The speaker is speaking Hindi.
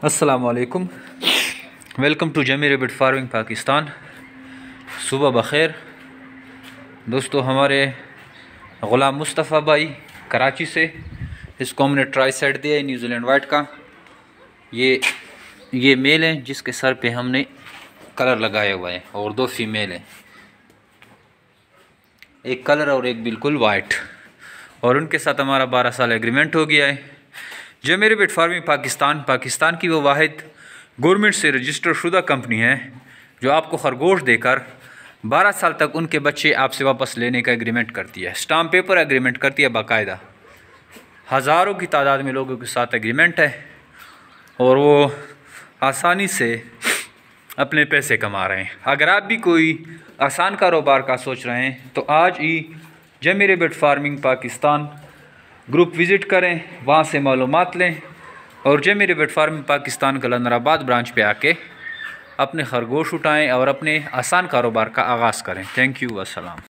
अस्सलाम वालेकुम, वेलकम टू जमी रैबिट फार्मिंग पाकिस्तान। सुबह बख़ैर दोस्तों। हमारे ग़ुलाम मुस्तफ़ा भाई कराची से, इसको हमने ट्राई सेट दिया है न्यूजीलैंड वाइट का। ये मेल है जिसके सर पे हमने कलर लगाया हुआ है, और दो फीमेल हैं, एक कलर और एक बिल्कुल वाइट। और उनके साथ हमारा 12 साल एग्रीमेंट हो गया है। जमी रैबिट फार्मिंग पाकिस्तान की वो वाहिद गवर्नमेंट से रजिस्टर शुदा कंपनी है जो आपको खरगोश देकर 12 साल तक उनके बच्चे आपसे वापस लेने का एग्रीमेंट करती है। स्टाम्प पेपर एग्रीमेंट करती है बाकायदा। हज़ारों की तादाद में लोगों के साथ एग्रीमेंट है, और वो आसानी से अपने पैसे कमा रहे हैं। अगर आप भी कोई आसान कारोबार का सोच रहे हैं तो आज ही जमी rabbit farming Pakistan group visit करें, वहाँ से मालूमात लें और जमी रैबिट फार्मिंग पाकिस्तान कलंदराबाद ब्रांच पे आके अपने खरगोश उठाएं और अपने आसान कारोबार का आगाज़ करें। थैंक यू, अस्सलाम।